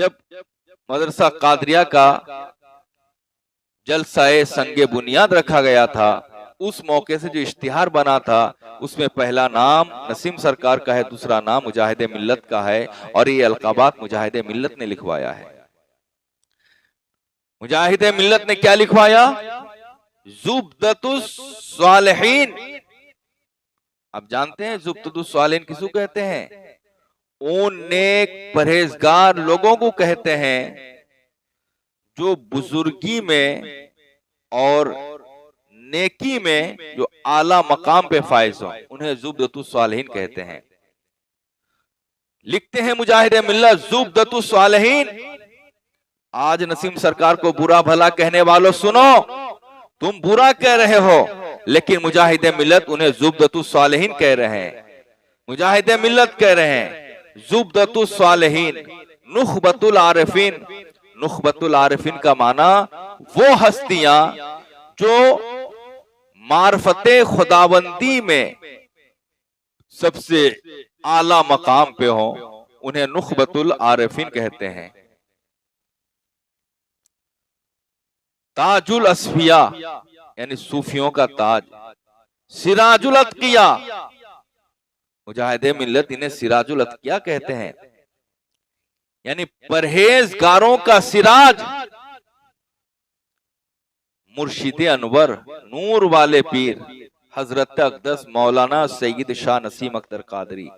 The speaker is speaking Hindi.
जब मदरसा कादरिया का जलसाए संगे बुनियाद रखा गया था, उस मौके से जो इश्तिहार बना था उसमें पहला नाम नसीम सरकार का है, दूसरा नाम मुजाहिद मिल्लत का है, और ये अलकाबात मुजाहिद मिल्लत ने लिखवाया है। मुजाहिद मिल्लत ने क्या लिखवाया? जुब्दतुस सालिहीन। आप जानते हैं जुब्दतुस सालिहीन किसको कहते हैं? उन नेक परहेजगार लोगों को कहते हैं जो बुजुर्गी में और नेकी में जो आला मकाम पे फाइज हो, उन्हें जुब्दतुस सालिहीन कहते हैं। लिखते हैं मुजाहिद मिल्लत जुब्दतुस सालिहीन। आज नसीम सरकार को बुरा भला कहने वालों सुनो, तुम बुरा कह रहे हो, लेकिन मुजाहिद मिल्लत उन्हें जुब्दतुस सालिहीन कह रहे हैं। मुजाहिद मिल्लत कह रहे हैं जुब्दतुस सालिहीन, नुखबतुल आरिफीन। नुखबतुल आरिफीन का माना वो हस्तियां जो मार्फते खुदाबंदी में सबसे आला मकाम पे हो, उन्हें नुखबतुल आरिफीन कहते हैं। ताजुल असफिया यानी सूफियों का ताज, सिराजुल अतकिया, मुजाहिद मिल्लत इन्हें सिराजुल अतकिया कहते हैं, यानी परहेजगारों का सिराज। मुर्शिद अनवर नूर वाले पीर हजरत अक़दस मौलाना सैयद शाह नसीम अख्तर कादरी